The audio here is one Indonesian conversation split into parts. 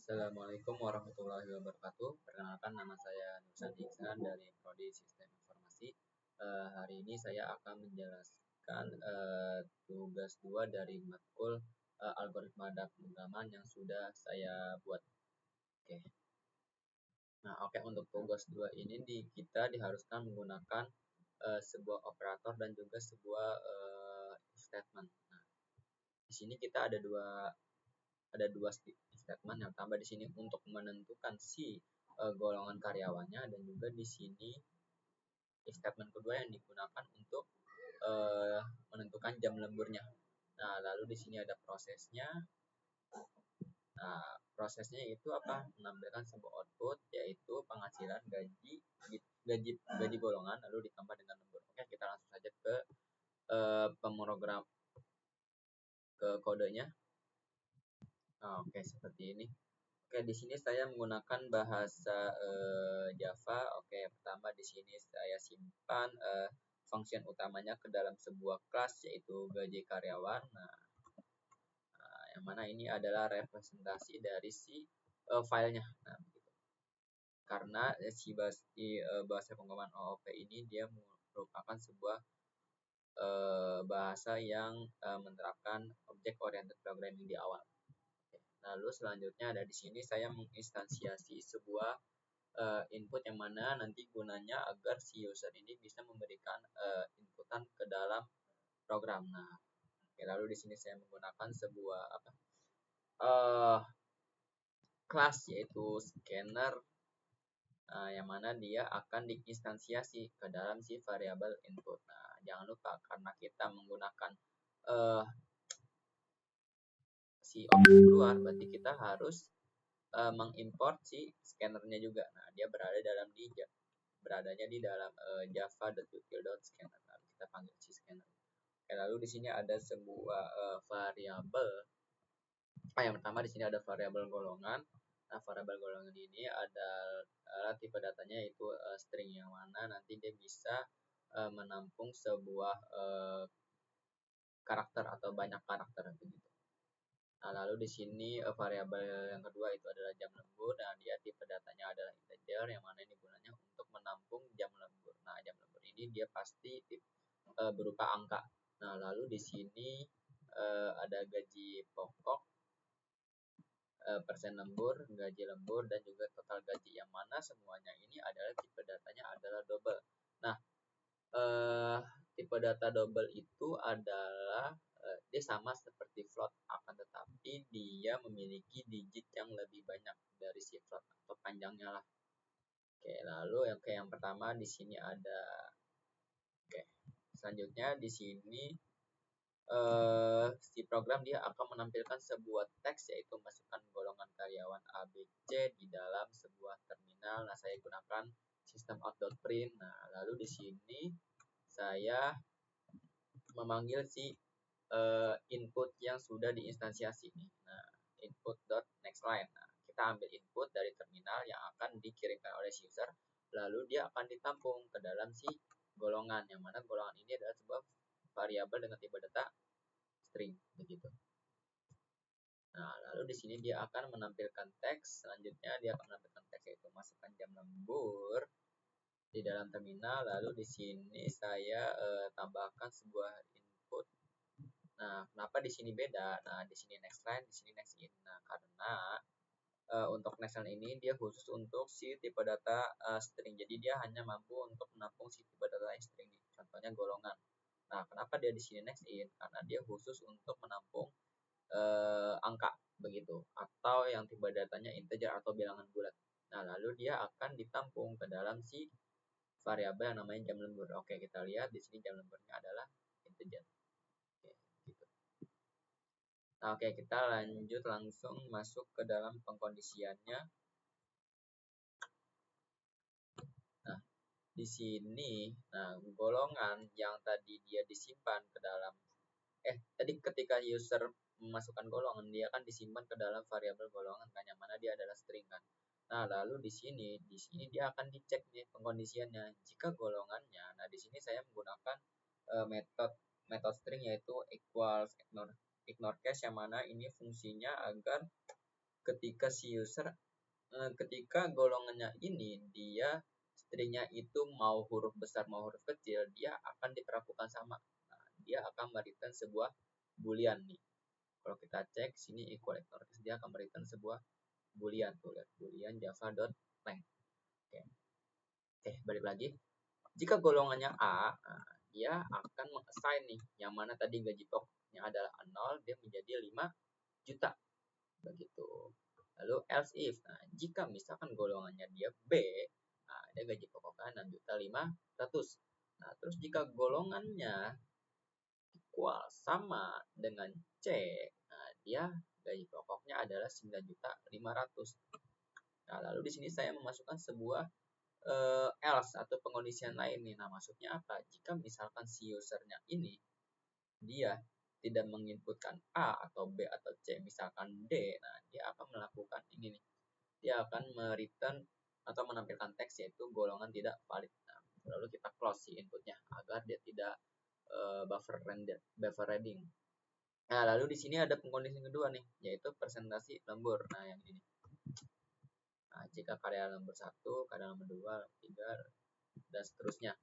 Assalamualaikum warahmatullahi wabarakatuh. Perkenalkan, nama saya Nursan Ihsan dari Prodi Sistem Informasi. Hari ini saya akan menjelaskan tugas 2 dari matkul algoritma data pemrograman yang sudah saya buat. Oke. Untuk tugas 2 ini kita diharuskan menggunakan sebuah operator dan juga sebuah statement. Nah, di sini kita ada dua statement yang tambah di sini untuk menentukan si golongan karyawannya, dan juga di sini statement kedua yang digunakan untuk menentukan jam lemburnya. Nah, lalu di sini ada prosesnya. Nah, prosesnya itu apa? Menampilkan sebuah output, yaitu penghasilan gaji golongan lalu ditambah dengan lembur. Oke, kita langsung saja ke pemrogram ke kodenya. Oke, seperti ini. Oke, di sini saya menggunakan bahasa Java. Oke, pertama di sini saya simpan function utamanya ke dalam sebuah kelas, yaitu gaji karyawan. Nah, yang mana ini adalah representasi dari si filenya. Nah, begitu. Karena bahasa pemrograman OOP ini dia merupakan sebuah bahasa yang menerapkan object oriented programming di awal. Lalu selanjutnya ada di sini saya menginstansiasi sebuah input yang mana nanti gunanya agar si user ini bisa memberikan inputan ke dalam program. Nah, lalu di sini saya menggunakan sebuah kelas, yaitu scanner, yang mana dia akan diinstansiasi ke dalam si variabel input. Nah, jangan lupa karena kita menggunakan si objek keluar, berarti kita harus mengimport si scannernya juga. Nah, dia beradanya di dalam java.util.scanner. Lalu kita panggil si scanner. Lalu di sini ada sebuah variabel. Yang pertama di sini ada variabel golongan. Nah, variabel golongan ini adalah tipe datanya yaitu string, yang mana nanti dia bisa menampung sebuah karakter atau banyak karakter begitu. Nah, lalu di sini variabel yang kedua itu adalah jam lembur. Nah, dia tipe datanya adalah integer, yang mana ini gunanya untuk menampung jam lembur. Nah, jam lembur ini dia pasti berupa angka. Nah, lalu di sini ada gaji pokok, persen lembur, gaji lembur, dan juga total gaji, yang mana semuanya ini adalah tipe datanya adalah double. Nah, tipe data double itu adalah dia sama seperti float, akan tetapi dia memiliki digit yang lebih banyak dari si float atau panjangnya lah. Oke, lalu yang pertama di sini ada. Oke, selanjutnya di sini si program dia akan menampilkan sebuah teks, yaitu masukkan golongan karyawan ABC di dalam sebuah terminal. Nah, saya gunakan sistem out.print. Nah, lalu di sini saya memanggil si input yang sudah diinstansiasi. Nah, input.nextLine. Nah, kita ambil input dari terminal yang akan dikirimkan oleh si user, lalu dia akan ditampung ke dalam si golongan, yang mana golongan ini adalah sebuah variabel dengan tipe data string begitu. Nah, lalu di sini dia akan menampilkan teks. Selanjutnya dia akan menampilkan teks, yaitu masukkan jam lembur di dalam terminal. Lalu di sini saya tambahkan sebuah input. Nah, kenapa di sini beda? Nah, di sini next line, di sini next in. Nah, karena untuk next line ini dia khusus untuk si tipe data string. Jadi dia hanya mampu untuk menampung si tipe data string. Contohnya golongan. Nah, kenapa dia di sini next in? Karena dia khusus untuk menampung angka begitu, atau yang tipe datanya integer atau bilangan bulat. Nah, lalu dia akan ditampung ke dalam si variabel yang namanya jam lembur. Oke, kita lihat di sini jam lemburnya adalah integer. Gitu. Nah, oke, kita lanjut langsung masuk ke dalam pengkondisiannya. Nah, di sini, golongan yang tadi dia disimpan ke dalam tadi ketika user memasukkan golongan, dia akan disimpan ke dalam variabel golongan kan, yang mana dia adalah string kan. Nah, lalu di sini dia akan dicek nih pengkondisiannya. Jika golongannya, nah di sini saya menggunakan metode string, yaitu equals ignore case, yang mana ini fungsinya agar ketika si user ketika golongannya ini dia stringnya itu mau huruf besar mau huruf kecil, dia akan diperlakukan sama. Nah, dia akan memberikan sebuah boolean nih. Kalau kita cek sini equal otomatis dia akan memberikan sebuah boolean. Tuh lihat boolean java.length. Oke, balik lagi. Jika golongannya A, nah, dia akan meng-assign nih yang mana tadi gaji pokoknya adalah 0, dia menjadi 5 juta. Begitu. Lalu else if, nah, jika misalkan golongannya dia B, nah, dia gaji pokoknya 6.500.000. Nah, terus jika golongannya equal sama dengan C, nah, dia gaji pokoknya adalah 9.500.000. Nah, lalu di sini saya memasukkan sebuah else atau pengondisian lain nih. Nah, maksudnya apa? Jika misalkan si usernya ini dia tidak menginputkan A atau B atau C, misalkan D, nah dia akan melakukan ini nih. Dia akan return atau menampilkan teks yaitu golongan tidak valid. Nah, lalu kita close si inputnya agar dia tidak buffer reading. Nah, lalu di sini ada pengkondisi kedua nih, yaitu presentasi lembur. Nah, yang ini. Nah, jika karya lembur 1, karya lembur 2, 3, dan seterusnya.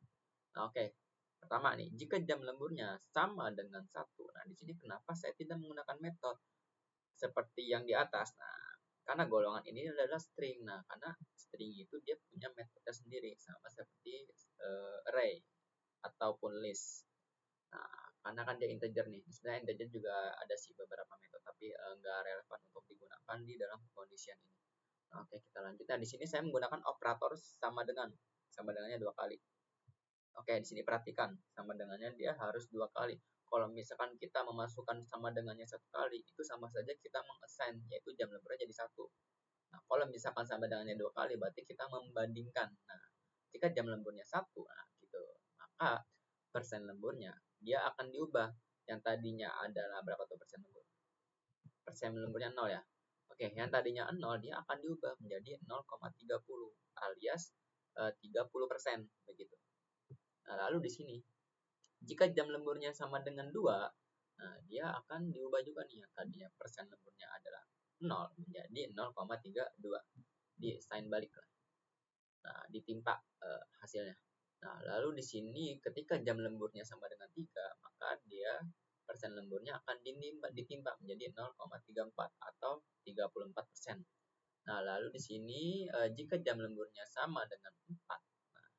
Nah, oke. Pertama nih, jika jam lemburnya sama dengan 1. Nah, di sini kenapa saya tidak menggunakan metode seperti yang di atas? Nah, karena golongan ini adalah string. Nah, karena string itu dia punya metode sendiri sama seperti array ataupun list. Nah, karena kan dia integer nih. Sebenarnya integer juga ada sih beberapa metode, tapi nggak relevan untuk digunakan di dalam condition ini. Nah, oke, kita lanjut. Nah, di sini saya menggunakan operator sama dengannya 2 kali. Oke, di sini perhatikan sama dengannya dia harus 2 kali. Kalau misalkan kita memasukkan sama dengannya 1 kali, itu sama saja kita mengassign, yaitu jam lemburnya jadi 1. Nah, kalau misalkan sama dengannya 2 kali, berarti kita membandingkan. Nah, jika jam lemburnya 1, nah gitu, maka persen lemburnya dia akan diubah. Yang tadinya adalah berapa tuh persen lembur? Persen lemburnya 0 ya. Oke, yang tadinya 0 dia akan diubah menjadi 0,30 alias 30% begitu. Nah, lalu di sini jika jam lemburnya sama dengan 2, nah dia akan diubah juga nih. Yang tadinya persen lemburnya adalah 0 menjadi 0,32. Di sign balik lah. Nah, ditimpa hasilnya. Nah, lalu di sini ketika jam lemburnya sama dengan 3, maka dia persen lemburnya akan ditimpa menjadi 0,34 atau 34%. Nah, lalu di sini jika jam lemburnya sama dengan 4, nah,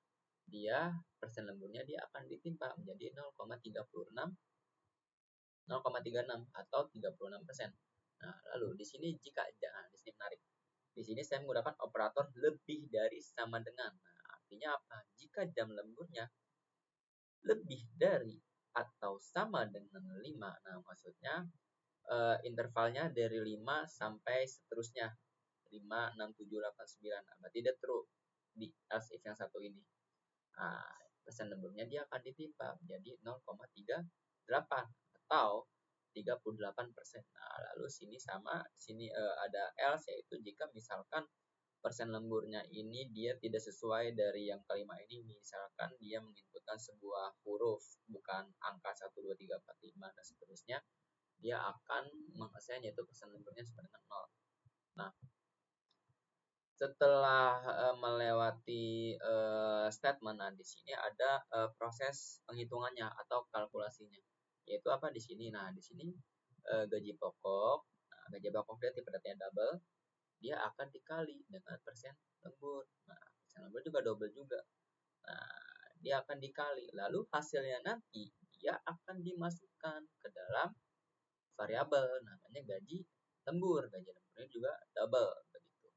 dia persen lemburnya dia akan ditimpa menjadi 0,36 atau 36%. Nah, lalu di sini jika jangan di sini menarik. Di sini saya menggunakan operator lebih dari sama dengan. Nah, artinya apa? Jika jam lemburnya lebih dari atau sama dengan 5, nah maksudnya intervalnya dari 5 sampai seterusnya 5, 6, 7, 8, 9. Nah, berarti dia true di else if yang satu ini. Nah, persen lemburnya dia akan ditimpa menjadi 0,38 atau 38%. Nah, lalu sini ada else, yaitu jika misalkan persen lemburnya ini dia tidak sesuai dari yang kelima ini, misalkan dia menginputkan sebuah huruf bukan angka 1, 2, 3, 4, 5 dan seterusnya, dia akan mengassign yaitu persen lemburnya sama dengan 0. Nah, setelah melewati statement, nah di sini ada proses penghitungannya atau kalkulasinya, yaitu apa di sini? Nah, di sini gaji pokok. Nah, gaji pokok dia tipe datanya double, dia akan dikali dengan persen lembur. Nah, persen lembur juga double juga. Nah, dia akan dikali. Lalu hasilnya nanti dia akan dimasukkan ke dalam variabel namanya gaji lembur. Gaji lemburnya juga double begitu.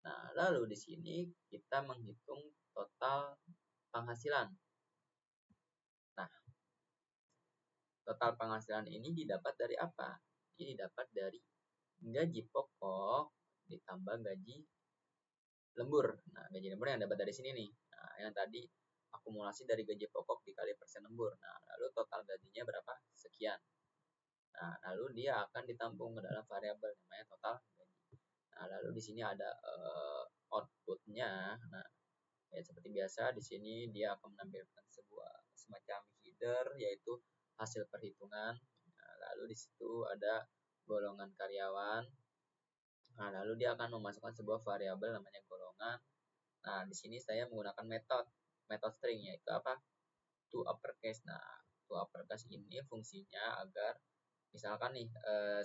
Nah, lalu di sini kita menghitung total penghasilan. Nah, total penghasilan ini didapat dari apa? Ini didapat dari gaji pokok ditambah gaji lembur. Nah, gaji lembur yang dapat dari sini nih. Nah, yang tadi akumulasi dari gaji pokok dikali persen lembur. Nah, lalu total gajinya berapa? Sekian. Nah, lalu dia akan ditampung ke dalam variabel namanya total gaji. Nah, lalu di sini ada outputnya. Nah, ya seperti biasa di sini dia akan menampilkan sebuah semacam header yaitu hasil perhitungan. Nah, lalu di situ ada golongan karyawan, Nah, lalu dia akan memasukkan sebuah variabel namanya golongan. Nah, di sini saya menggunakan metode string, yaitu apa? To uppercase. Nah, to uppercase ini fungsinya agar misalkan nih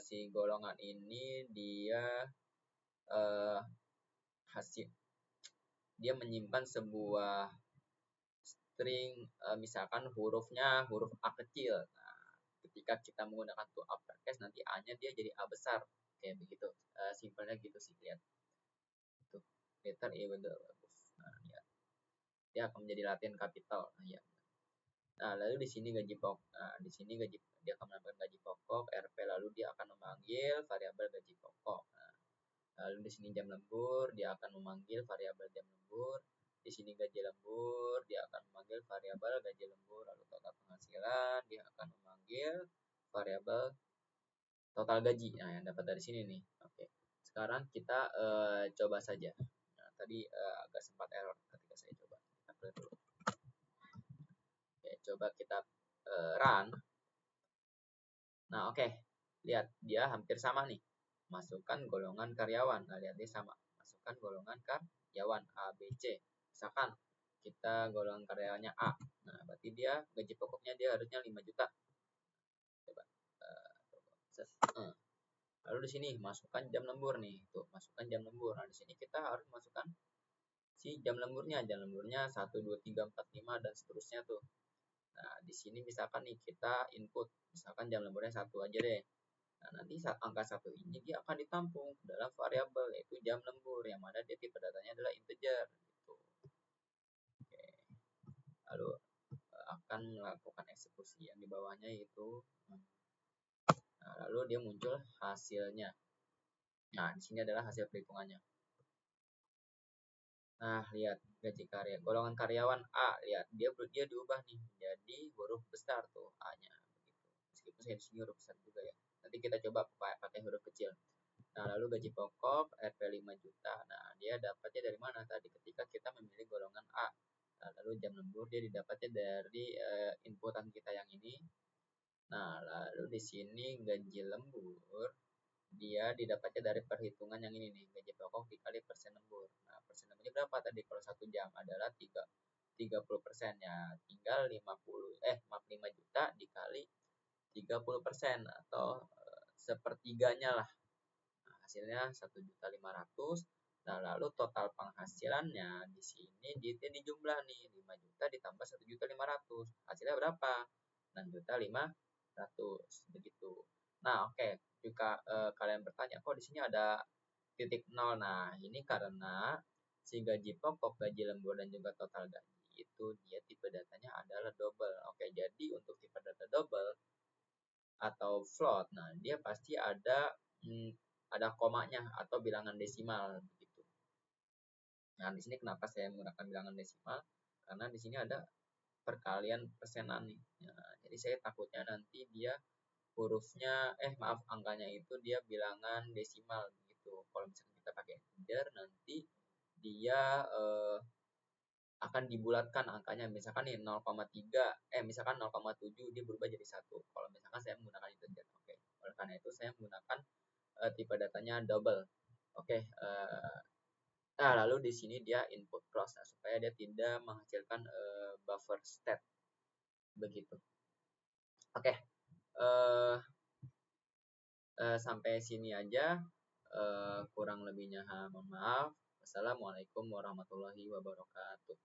si golongan ini dia hasil dia menyimpan sebuah string, misalkan hurufnya huruf A kecil. Nah, ketika kita menggunakan to uppercase nanti A-nya dia jadi A besar, kayak begitu. Simpelnya gitu sih, lihat itu letter E with the above. Nah, ya. Dia akan menjadi latihan kapital. Nah, ya. Nah, lalu di sini gaji pokok. Nah, di sini dia akan menambahkan gaji pokok RP, lalu dia akan memanggil variabel gaji pokok. Nah, lalu di sini jam lembur, dia akan memanggil variabel jam lembur. Di sini gaji lembur, dia akan memanggil variabel gaji lembur. Lalu total penghasilan, dia akan memanggil variabel total gaji. Nah, yang dapat dari sini nih. Oke. Sekarang kita coba saja. Nah, tadi agak sempat error ketika saya coba. Kita clear dulu. Oke, coba kita run. Nah, oke. Lihat, dia hampir sama nih. Masukkan golongan karyawan. Nah, lihat dia sama. Masukkan golongan karyawan A, B, C. Misalkan kita golongan karyawannya A. Nah, berarti dia gaji pokoknya dia harusnya 5 juta. Coba. Lalu di sini masukkan jam lembur nih. Tuh, masukkan jam lembur. Nah, di sini kita harus masukkan si jam lemburnya. Jam lemburnya 1 2 3 4 5 dan seterusnya tuh. Nah, di sini misalkan nih kita input, misalkan jam lemburnya 1 aja deh. Nah, nanti saat angka 1 ini dia akan ditampung dalam variabel yaitu jam lembur, yang mana dia tipe datanya adalah integer gitu. Oke. Lalu akan melakukan eksekusi yang di bawahnya yaitu lalu dia muncul hasilnya. Nah, di sini adalah hasil perhitungannya. Nah, lihat gaji karya golongan karyawan A, lihat dia diubah nih menjadi huruf besar tuh A-nya begitu. Meskipun saya di sini huruf besar juga ya. Nanti kita coba pakai huruf kecil. Nah, lalu gaji pokok RP 5 juta. Nah, dia dapatnya dari mana tadi ketika kita memilih golongan A. Nah, lalu jam lembur dia didapatnya dari inputan kita yang ini. Nah, lalu di sini gaji lembur dia didapatnya dari perhitungan yang ini nih, gaji pokok dikali persen lembur. Nah, persen lemburnya berapa tadi kalau 1 jam adalah 30% ya, tinggal 5 juta dikali 30% atau sepertiganya lah. Nah, hasilnya 1.500.000. Nah, lalu total penghasilannya di sini dia dijumlah nih, 5 juta ditambah 1.500.000. Hasilnya berapa? 6.500.000 begitu. Nah, oke. Jika kalian bertanya, kok di sini ada titik nol? Nah, ini karena si gaji pokok, gaji lembur, dan juga total gaji itu dia tipe datanya adalah double. Oke, jadi untuk tipe data double atau float, nah dia pasti ada komanya atau bilangan desimal begitu. Nah, di sini kenapa saya menggunakan bilangan desimal? Karena di sini ada perkalian persenan nih. Nah, jadi saya takutnya nanti dia hurufnya angkanya itu dia bilangan desimal gitu. Kalau misalnya kita pakai integer nanti dia akan dibulatkan angkanya, misalkan nih 0,3 misalkan 0,7 dia berubah jadi 1 kalau misalkan saya menggunakan integer. Oke, oleh karena itu saya menggunakan tipe datanya double. Oke, nah lalu di sini dia input cross, nah, supaya dia tidak menghasilkan buffer state begitu. Oke, sampai sini aja, kurang lebihnya mohon maaf. Wassalamualaikum warahmatullahi wabarakatuh.